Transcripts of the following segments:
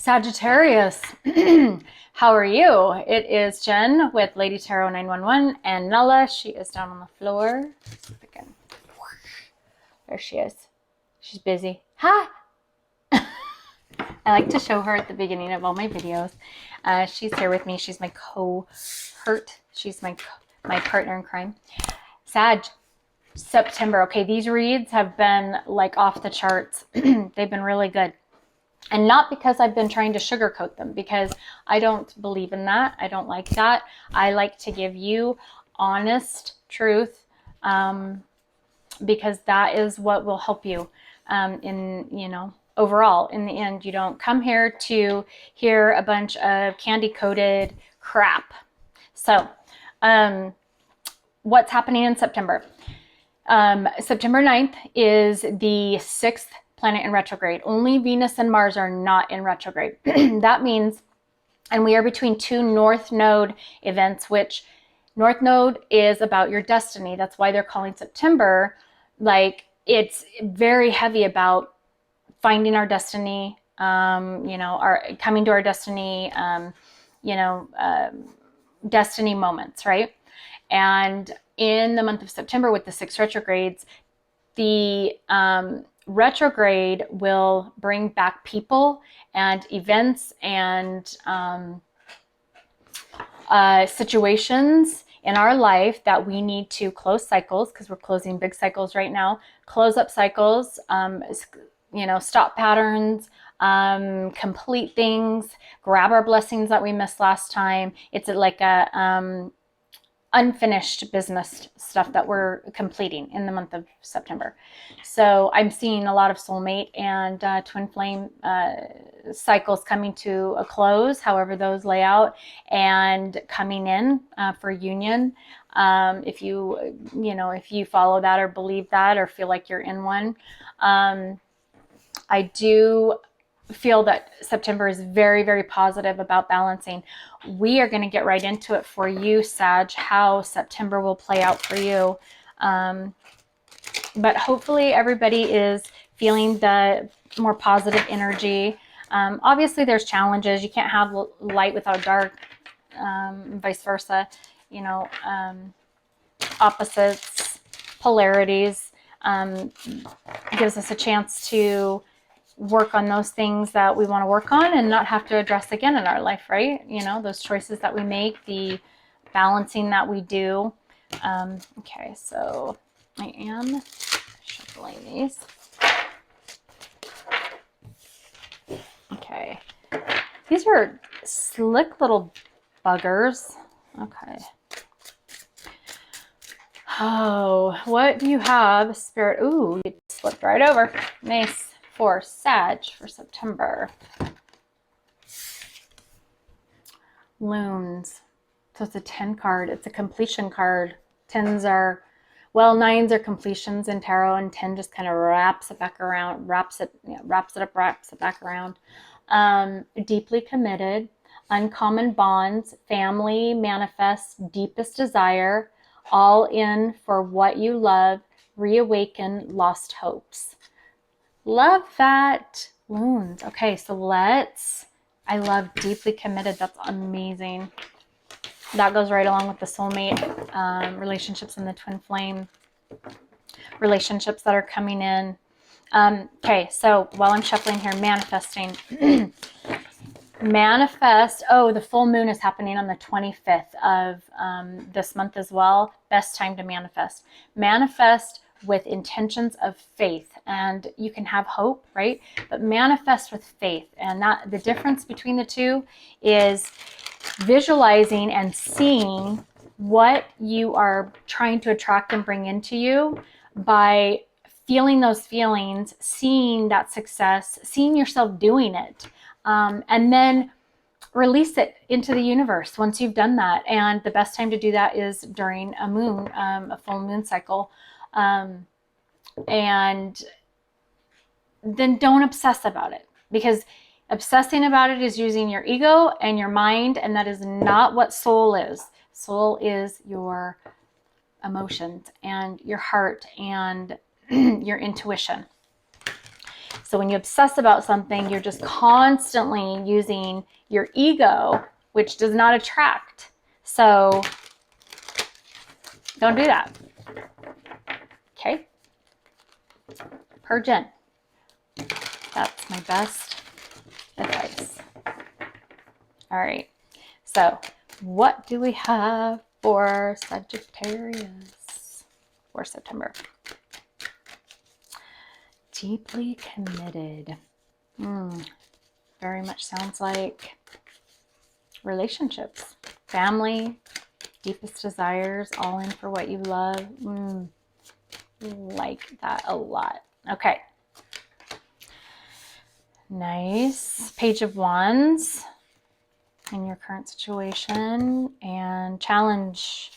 Sagittarius, how are you? It is Jen with Lady Tarot 911 and Nella. She is down on the floor. There she is. She's busy. Hi! I like to show her at the beginning of all my videos. She's here with me. She's my cohort. She's my partner in crime. Sag, September. Okay, these reads have been like off the charts. They've been really good. And not because I've been trying to sugarcoat them, because I don't believe in that. I don't like that. I like to give you honest truth, because that is what will help you overall. In the end, you don't come here to hear a bunch of candy-coated crap. So, what's happening in September? September 9th is the 6th planet in retrograde. Only Venus and Mars are not in retrograde. That means, and we are between two North Node events, which North Node is about your destiny. That's why they're calling September, like, it's very heavy about finding our destiny, our coming to our destiny, destiny moments, right? And in the month of September with the 6 retrogrades, the retrograde will bring back people and events and situations in our life that we need to close cycles, because we're closing big cycles right now. Close up cycles, stop patterns, complete things, grab our blessings that we missed last time. It's like a unfinished business stuff that we're completing in the month of September. So I'm seeing a lot of soulmate and twin flame cycles coming to a close, however those lay out, and coming in for union. If you follow that or believe that or feel like you're in one, I do feel that September is very, very positive about balancing. We are going to get right into it for you, Sag, how September will play out for you. But hopefully everybody is feeling the more positive energy. Obviously there's challenges. You can't have light without dark, vice versa, opposites, polarities, gives us a chance to work on those things that we want to work on and not have to address again in our life, right? Those choices that we make, the balancing that we do. Okay, so I am shuffling these. Okay, these are slick little buggers. Okay. Oh, what do you have, Spirit? Ooh, you slipped right over. Nice. For Sag for September. Loons. So it's a 10 card. It's a completion card. 10s are, well, 9s are completions in tarot, and 10 just kind of wraps it back around, wraps it back around. Deeply committed, uncommon bonds, family, manifest, deepest desire, all in for what you love, reawaken lost hopes. Love that. Loons. Okay, so I love deeply committed. That's amazing. That goes right along with the soulmate relationships and the twin flame relationships that are coming in. Okay, so while I'm shuffling here, manifesting. Manifest. Oh, the full moon is happening on the 25th of this month as well. Best time to manifest. Manifest with intentions of faith, and you can have hope, right? But manifest with faith, and that the difference between the two is visualizing and seeing what you are trying to attract and bring into you by feeling those feelings, seeing that success, seeing yourself doing it, and then release it into the universe once you've done that. And the best time to do that is during a moon, a full moon cycle. And then don't obsess about it, because obsessing about it is using your ego and your mind, and that is not what soul is. Soul is your emotions and your heart and your intuition. So So when you obsess about something, you're just constantly using your ego, which does not attract. So don't do that. Okay? Per Jenn. That's my best advice. All right. So what do we have for Sagittarius for September? Deeply committed. Very much sounds like relationships, family, deepest desires, all in for what you love. Like that a lot. Okay. Nice. Page of Wands in your current situation, and challenge.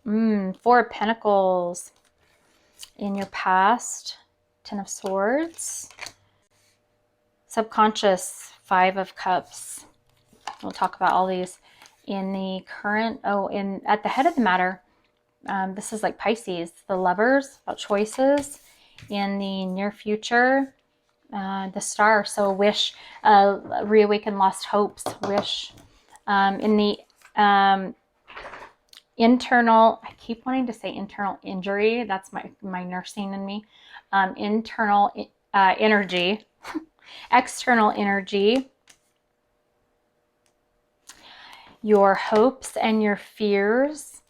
4 of Pentacles in your past. 10 of Swords. Subconscious, 5 of Cups. We'll talk about all these in the current, at the head of the matter. This is like Pisces, the Lovers, about choices. In the near future, the Star, so a wish, reawaken lost hopes, wish. In the internal, I keep wanting to say internal injury, that's my nursing in me. Internal energy, external energy, your hopes and your fears,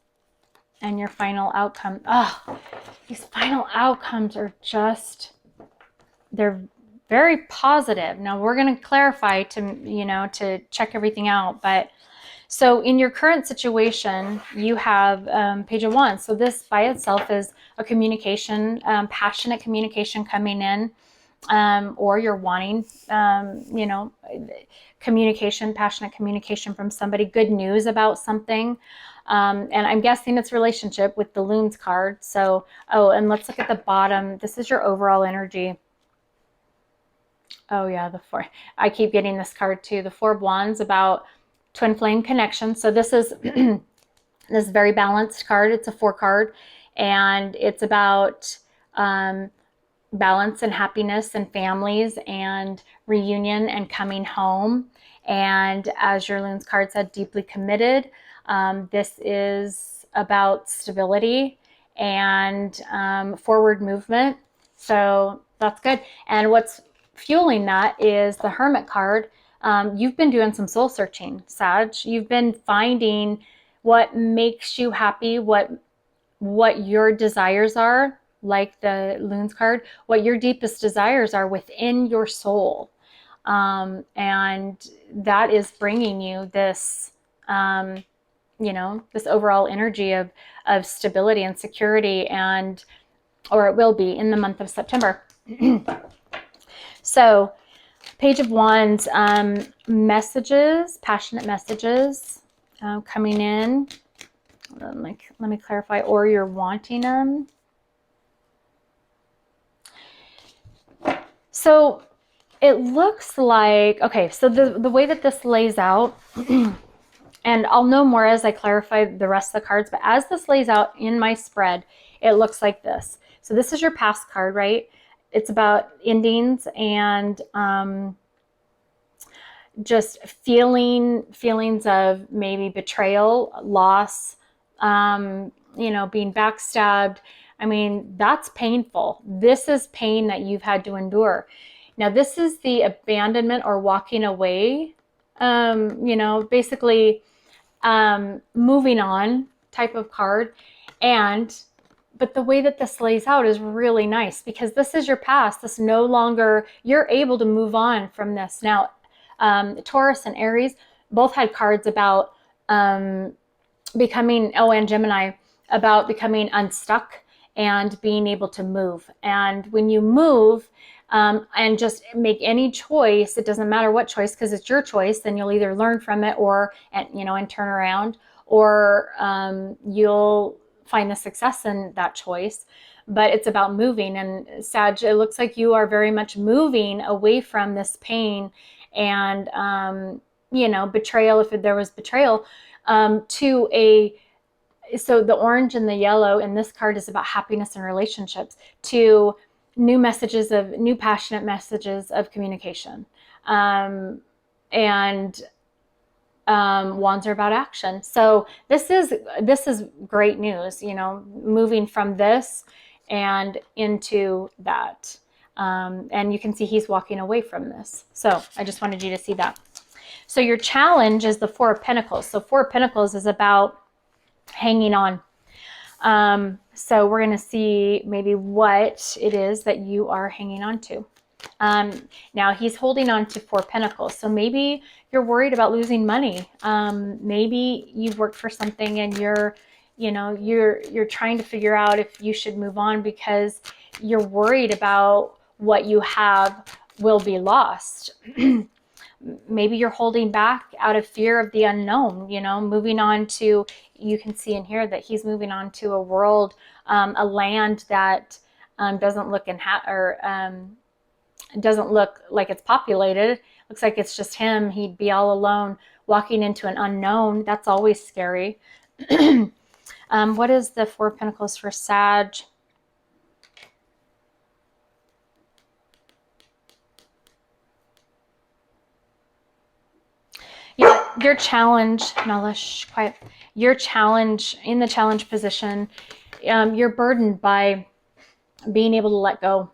and your final outcome. Oh, these final outcomes are just, they're very positive. Now we're going to clarify to check everything out. But so in your current situation, you have Page of Wands. So this by itself is a communication, passionate communication coming in, or you're wanting, communication, passionate communication from somebody, good news about something. And I'm guessing it's relationship with the LOONS card. So, and let's look at the bottom. This is your overall energy. Oh yeah, the 4. I keep getting this card too. The 4 of Wands, about twin flame connection. So this is this very balanced card. It's a 4 card, and it's about balance and happiness and families and reunion and coming home. And as your LOONS card said, deeply committed. This is about stability and forward movement. So that's good. And what's fueling that is the Hermit card. You've been doing some soul searching, Sag. You've been finding what makes you happy, what your desires are, like the LOONS card, what your deepest desires are within your soul. And that is bringing you this, this overall energy of stability and security, or it will be in the month of September. So Page of Wands, messages, passionate messages coming in. Let me clarify, or you're wanting them. So it looks like, okay, so the way that this lays out, and I'll know more as I clarify the rest of the cards, but as this lays out in my spread, it looks like this. So this is your past card, right? It's about endings and just feelings of maybe betrayal, loss, being backstabbed. I mean, that's painful. This is pain that you've had to endure. Now, this is the abandonment or walking away, basically moving on type of card. But the way that this lays out is really nice, because this is your past. This no longer, you're able to move on from this. Now, Taurus and Aries both had cards about becoming, and Gemini, about becoming unstuck and being able to move. And when you move and just make any choice, it doesn't matter what choice, because it's your choice, then you'll either learn from it and turn around, or you'll find the success in that choice. But it's about moving. And Sag, it looks like you are very much moving away from this pain and, betrayal, if there was betrayal, so the orange and the yellow in this card is about happiness and relationships, to new passionate messages of communication. And wands are about action. So this is great news, you know, moving from this and into that. And you can see he's walking away from this. So I just wanted you to see that. So your challenge is the Four of Pentacles. So Four of Pentacles is about hanging on. So we're going to see maybe what it is that you are hanging on to. Now he's holding on to Four Pentacles. So maybe you're worried about losing money. Maybe you've worked for something and you're trying to figure out if you should move on because you're worried about what you have will be lost. Maybe you're holding back out of fear of the unknown, you know, moving on to, you can see in here that he's moving on to a world, a land that doesn't look doesn't look like it's populated. Looks like it's just him. He'd be all alone walking into an unknown. That's always scary. What is the Four of Pentacles for Sag? Yeah, your challenge, Nalish, quiet. Your challenge, in the challenge position, you're burdened by being able to let go.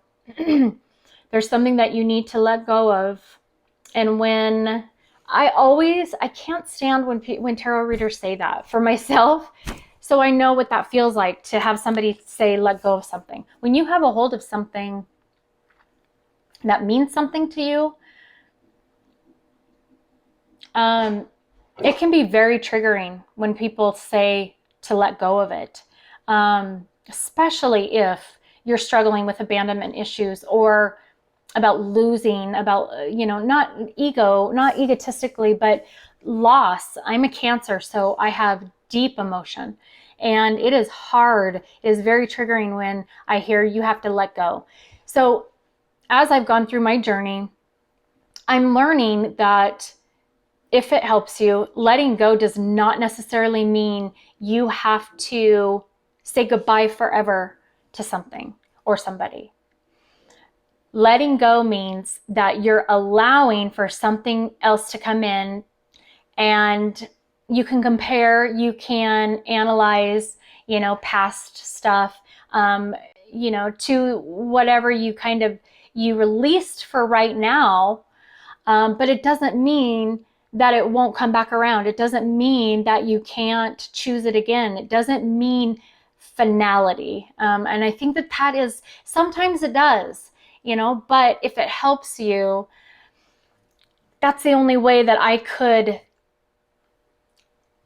There's something that you need to let go of. And when I can't stand when tarot readers say that for myself. So I know what that feels like to have somebody say, let go of something. When you have a hold of something that means something to you, it can be very triggering when people say to let go of it, especially if you're struggling with abandonment issues or about losing, about, you know, not egotistically, but loss. I'm a Cancer, so I have deep emotion, and it is hard. It is very triggering when I hear you have to let go. So as I've gone through my journey, I'm learning that if it helps you, letting go does not necessarily mean you have to say goodbye forever to something or somebody. Letting go means that you're allowing for something else to come in, and you can compare, you can analyze, you know, past stuff, you know, to whatever you released for right now. But it doesn't mean that it won't come back around. It doesn't mean that you can't choose it again. It doesn't mean finality. And I think that is, sometimes it does, you know, but if it helps you, that's the only way that I could,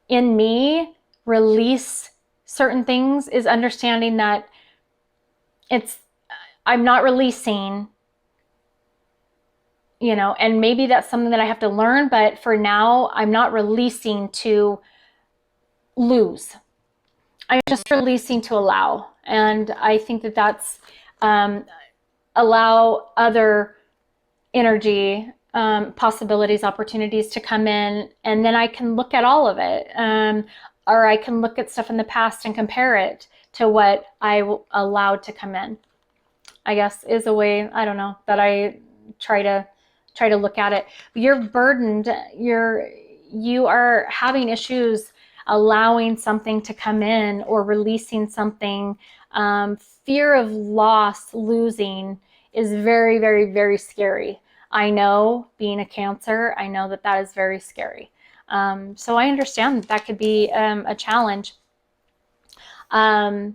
in me, release certain things, is understanding that I'm not releasing, you know, and maybe that's something that I have to learn, but for now, I'm not releasing to lose. I'm just releasing to allow. And I think that that's allow other energy, possibilities, opportunities to come in, and then I can look at all of it. Or I can look at stuff in the past and compare it to what I allowed to come in, I guess, is a way, I don't know, that I try to look at it. You're burdened. You are having issues allowing something to come in or releasing something. Fear of loss, losing, is very, very, very scary. I know, being a Cancer, I know that is very scary. So I understand that could be a challenge. Hope.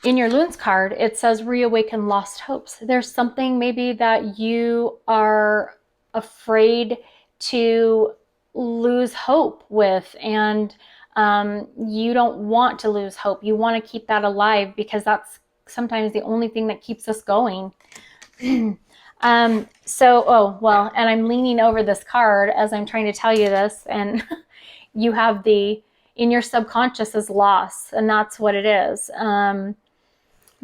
In your LOONS card, it says reawaken lost hopes. There's something maybe that you are afraid to lose hope with, and you don't want to lose hope. You want to keep that alive because that's sometimes the only thing that keeps us going. And I'm leaning over this card as I'm trying to tell you this, and you have in your subconscious is loss, and that's what it is.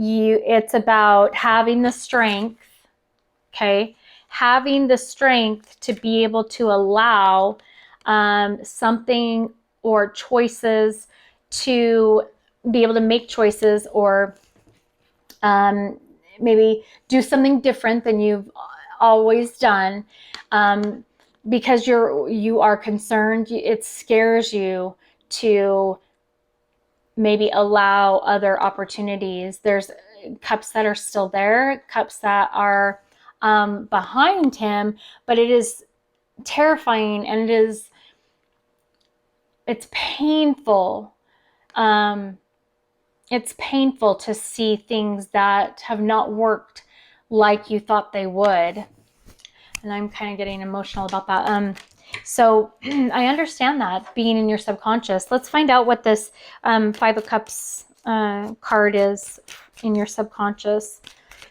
It's about having the strength, okay? Having the strength to be able to allow something or choices to be able to make choices, or maybe do something different than you've always done, because you are concerned. It scares you to maybe allow other opportunities. There's cups that are still there, cups that are behind him, but it is terrifying, and it's painful. It's painful to see things that have not worked like you thought they would. And I'm kind of getting emotional about that. So I understand that, being in your subconscious. Let's find out what this Five of Cups card is in your subconscious.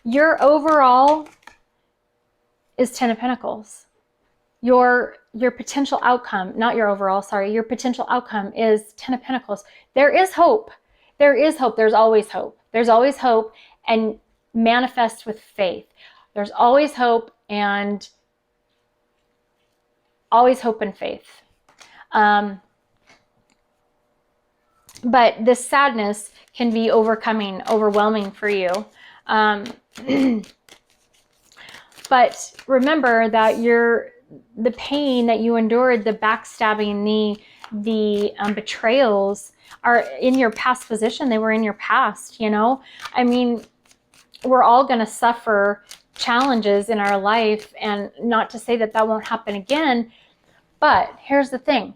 Your overall is Ten of Pentacles. Your potential outcome, not your overall, sorry, your potential outcome is Ten of Pentacles. There is hope. There is hope. There's always hope. There's always hope, and manifest with faith. There's always hope, and always hope and faith. But this sadness can be overwhelming for you. But remember that the pain that you endured, the backstabbing, the betrayals are in your past position. They were in your past, you know? I mean, we're all going to suffer challenges in our life, and not to say that won't happen again. But here's the thing,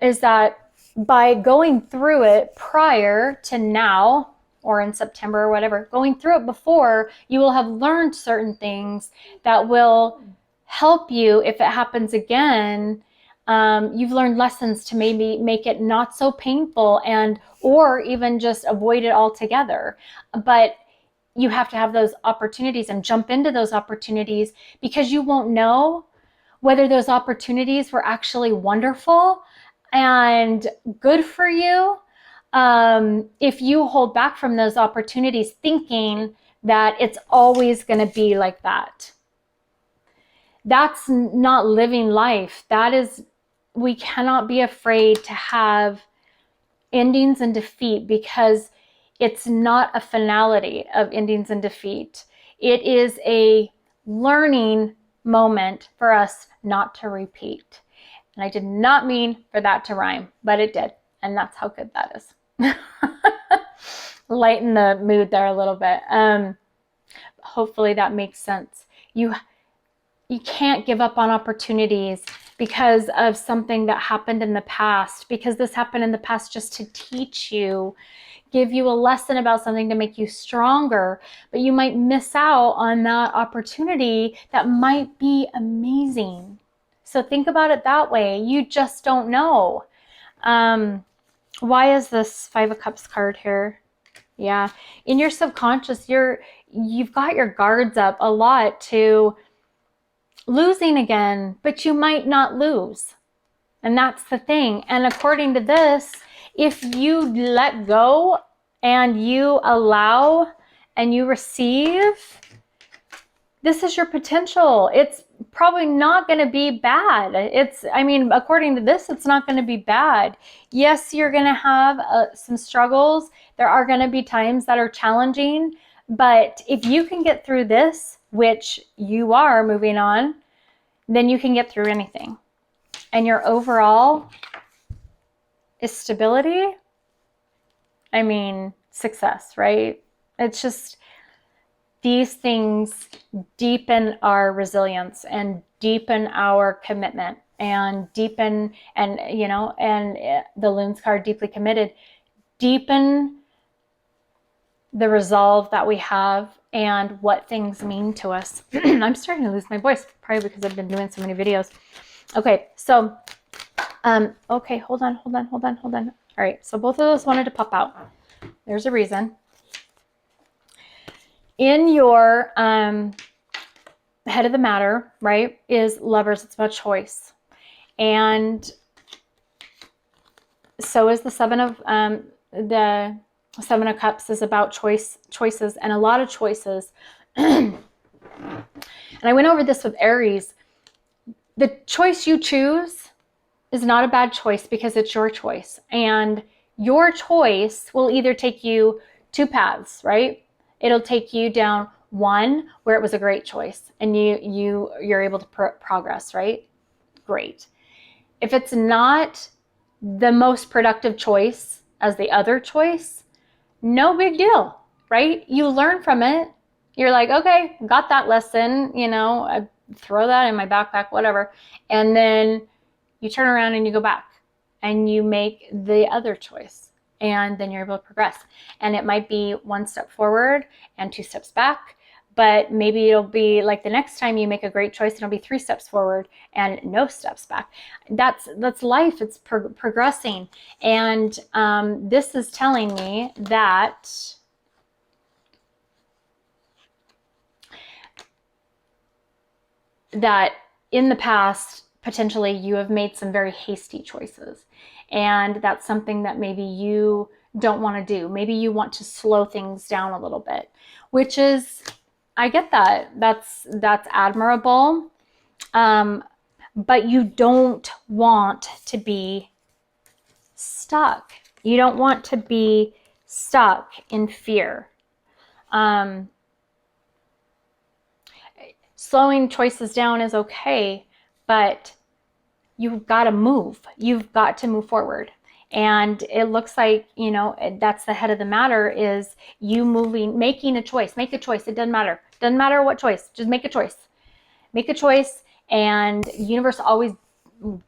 is that by going through it prior to now, or in September or whatever, going through it before, you will have learned certain things that will help you if it happens again. You've learned lessons to maybe make it not so painful, or even just avoid it altogether. But you have to have those opportunities and jump into those opportunities, because you won't know whether those opportunities were actually wonderful and good for you, if you hold back from those opportunities thinking that it's always going to be like that. That's not living life. We cannot be afraid to have endings and defeat, because it's not a finality of endings and defeat. It is a learning moment for us not to repeat. And I did not mean for that to rhyme, but it did. And that's how good that is. Lighten the mood there a little bit. Hopefully that makes sense. You can't give up on opportunities because of something that happened in the past, because this happened in the past just to teach you, give you a lesson about something to make you stronger. But you might miss out on that opportunity that might be amazing. So think about it that way. You just don't know. Why is this Five of Cups card here? Yeah, in your subconscious, you've got your guards up a lot to losing again, but you might not lose. And that's the thing. And according to this, if you let go and you allow and you receive, this is your potential. It's probably not going to be bad. According to this, it's not going to be bad. Yes, you're going to have some struggles. There are going to be times that are challenging, but if you can get through this, which you are moving on, then you can get through anything. And your overall is stability. Success, right? It's just, these things deepen our resilience and deepen our commitment and deepen, and the LOONS card, deeply committed, deepen the resolve that we have and what things mean to us. I'm starting to lose my voice, probably because I've been doing so many videos. Okay, so, okay, hold on. All right, so both of those wanted to pop out. There's a reason. In your head of the matter, right, is Lovers. It's about choice. And so is the Seven of Cups is about choices, and a lot of choices. And I went over this with Aries. The choice you choose is not a bad choice, because it's your choice. And your choice will either take you two paths, right? It'll take you down one where it was a great choice and you're able to progress, right? Great. If it's not the most productive choice as the other choice, no big deal, right? You learn from it. You're like, okay, got that lesson, I throw that in my backpack, whatever. And then you turn around and you go back and you make the other choice. And then you're able to progress. And it might be one step forward and two steps back. But maybe it'll be like the next time you make a great choice, it'll be 3 steps forward and no steps back. That's life. It's progressing. And this is telling me that in the past, potentially you have made some very hasty choices. And that's something that maybe you don't want to do. Maybe you want to slow things down a little bit, which is, I get that. That's admirable. But you don't want to be stuck. You don't want to be stuck in fear. Slowing choices down is okay, but you've got to move. You've got to move forward. And it looks like, that's the head of the matter, is you moving, making a choice. Make a choice. It doesn't matter. Doesn't matter what choice. Just make a choice. Make a choice, and the universe always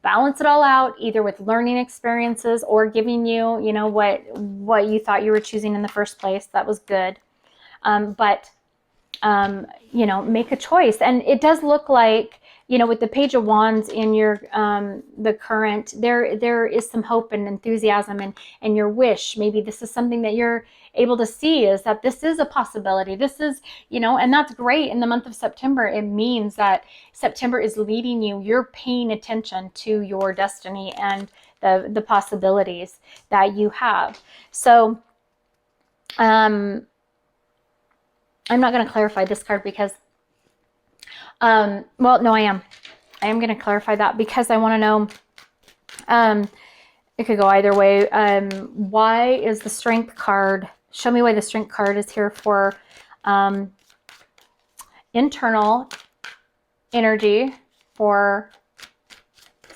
balance it all out, either with learning experiences or giving you, what you thought you were choosing in the first place. That was good. But make a choice. And it does look like, with the Page of Wands in your, the current, there is some hope and enthusiasm and your wish. Maybe this is something that you're able to see, is that this is a possibility. This is, and that's great. In the month of September, it means that September is leading you. You're paying attention to your destiny and the possibilities that you have. So, I'm not going to clarify this card because, I am going to clarify that because I want to know, it could go either way. Why is the Strength card? Show me why the Strength card is here for, internal energy for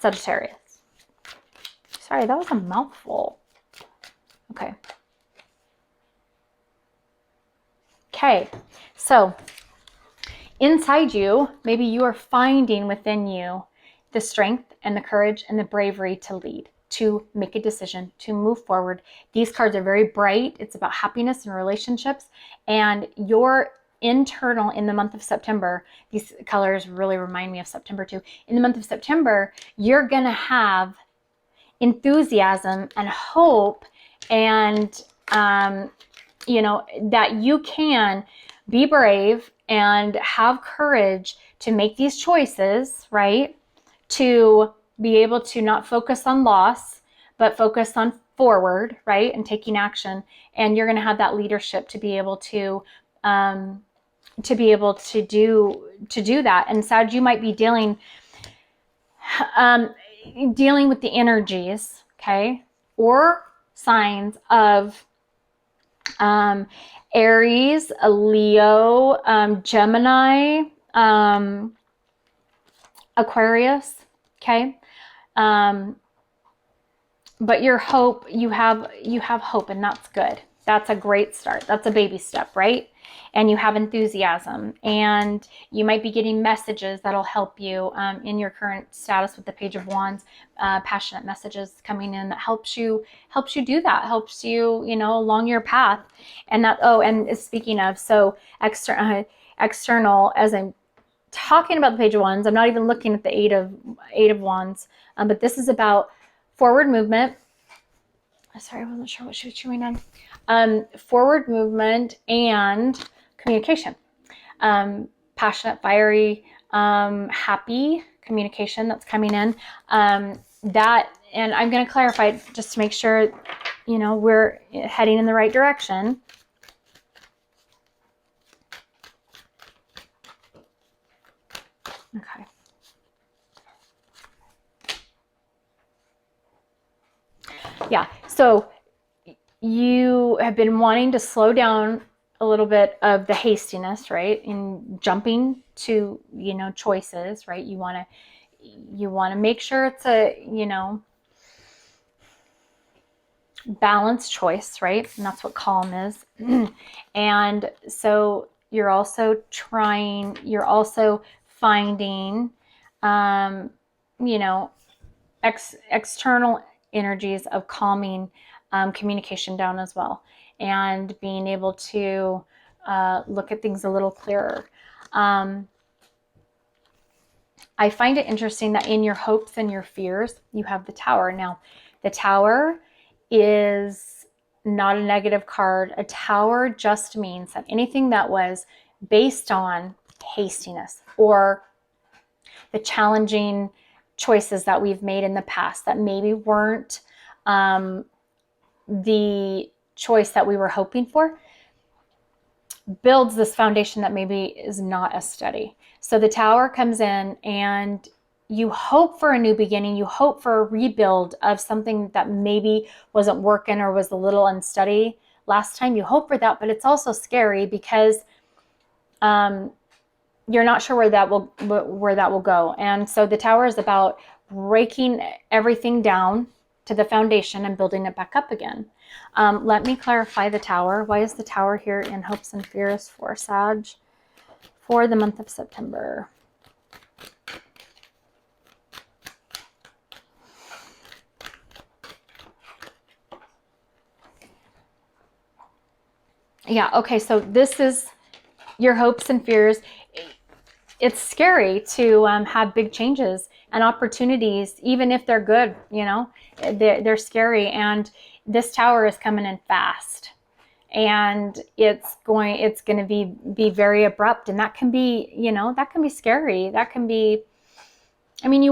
Sagittarius. Sorry, that was a mouthful. Okay. Okay, so inside you, maybe you are finding within you the strength and the courage and the bravery to lead, to make a decision, to move forward. These cards are very bright. It's about happiness and relationships. And your internal, in the month of September, these colors really remind me of September too. In the month of September, you're going to have enthusiasm and hope and, that you can be brave and have courage to make these choices, right? To be able to not focus on loss, but focus on forward, right? And taking action. And you're going to have that leadership to be able to do that. And Sag, you might be dealing with the energies, okay? Or signs of Aries, a Leo, Gemini, Aquarius, okay? But your hope, you have hope, and that's good. That's a great start. That's a baby step, right? And you have enthusiasm, and you might be getting messages that'll help you in your current status with the Page of Wands, passionate messages coming in that helps you do that, helps you, along your path. And that, and speaking of, so external, as I'm talking about the Page of Wands, I'm not even looking at the Eight of Wands, but this is about forward movement. Sorry, I wasn't sure what she was chewing on. Forward movement and communication. Passionate, fiery, happy communication that's coming in. And I'm going to clarify it just to make sure, we're heading in the right direction. Okay. Yeah, so you have been wanting to slow down a little bit of the hastiness, right? In jumping to, you know, choices, right? You want to make sure it's a, you know, balanced choice, right? And that's what calm is. And so you're also finding, you know, external energies of calming communication down as well, and being able to look at things a little clearer. I find it interesting that in your hopes and your fears, you have the Tower. Now, the Tower is not a negative card. A Tower just means that anything that was based on hastiness or the challenging choices that we've made in the past that maybe weren't the choice that we were hoping for, builds this foundation that maybe is not as steady. So the Tower comes in and you hope for a new beginning. You hope for a rebuild of something that maybe wasn't working or was a little unsteady last time. You hope for that, but it's also scary because you're not sure where that will go. And so the Tower is about breaking everything down to the foundation and building it back up again. Let me clarify the Tower. Why is the Tower here in hopes and fears for Sag for the month of September? Yeah, okay, so this is your hopes and fears. It's scary to have big changes and opportunities, even if they're good, you know, they're scary. And this Tower is coming in fast, and it's going to be very abrupt, and that can be, you know, that can be scary. That can be, I mean,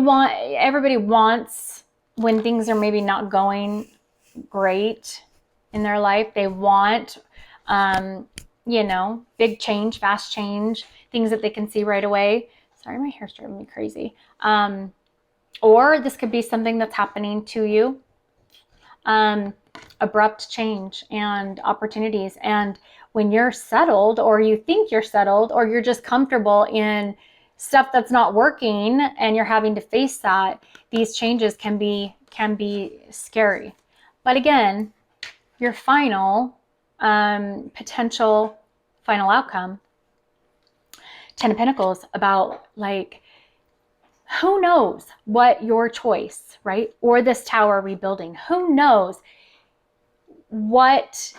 everybody wants, when things are maybe not going great in their life, they want, you know, big change, fast change, things that they can see right away. Sorry, my hair's driving me crazy. Or this could be something that's happening to you. Abrupt change and opportunities. And when you're settled, or you think you're settled, or you're just comfortable in stuff that's not working and you're having to face that, these changes can be scary. But again, your final potential final outcome, 10 of Pentacles, about like, who knows what your choice, right? Or this Tower rebuilding, who knows what,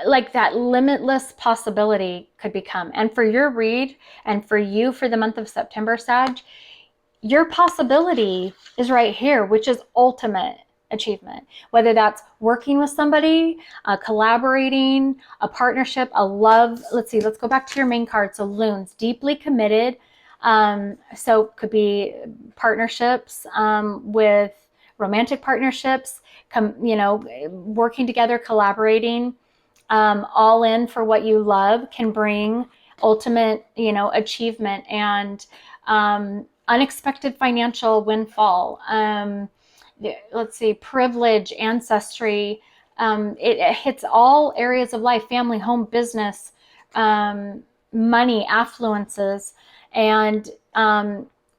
like, that limitless possibility could become. And for your read, and for you for the month of September, Sag, your possibility is right here, which is ultimate achievement. Whether that's working with somebody, collaborating, a partnership, a love. Let's see, let's go back to your main card. So LOONS, deeply committed. So could be partnerships with romantic partnerships, you know, working together, collaborating, all in for what you love, can bring ultimate, you know, achievement and unexpected financial windfall. Let's see, privilege, ancestry. It hits all areas of life: family, home, business, money, affluences, and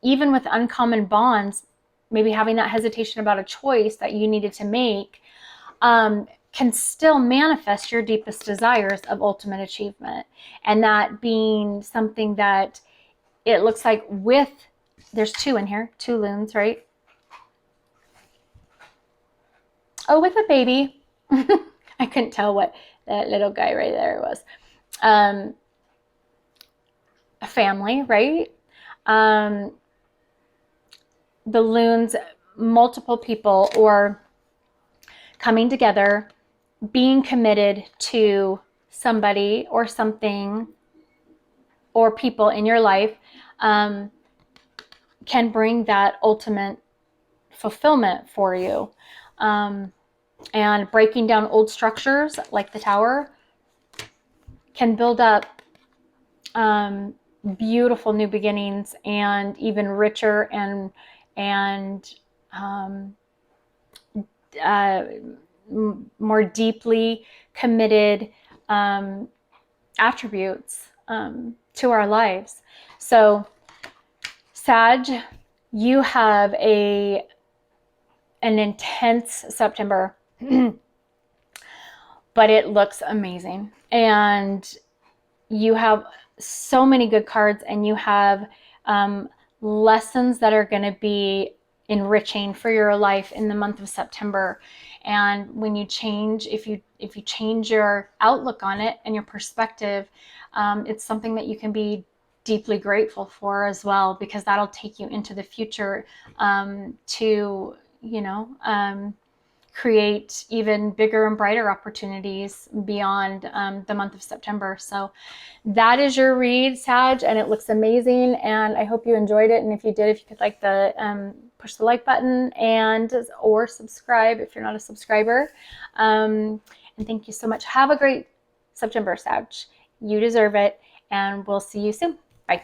even with uncommon bonds, maybe having that hesitation about a choice that you needed to make, can still manifest your deepest desires of ultimate achievement. And that being something that it looks like with, there's two in here, two LOONS, right? Oh, with a baby. I couldn't tell what that little guy right there was. A family, right? The LOONS, multiple people, or coming together, being committed to somebody or something or people in your life, can bring that ultimate fulfillment for you. And breaking down old structures like the Tower can build up beautiful new beginnings, and even richer and more deeply committed attributes to our lives. So Sag, you have an intense September, but it looks amazing. And you have so many good cards, and you have lessons that are going to be enriching for your life in the month of September. And when you change, if you change your outlook on it and your perspective, it's something that you can be deeply grateful for as well, because that'll take you into the future to, you know, create even bigger and brighter opportunities beyond the month of September. So that is your read, Sag, and it looks amazing. And I hope you enjoyed it. And if you did, if you could like the push the like button or subscribe if you're not a subscriber. And thank you so much. Have a great September, Sag. You deserve it, and we'll see you soon. Bye.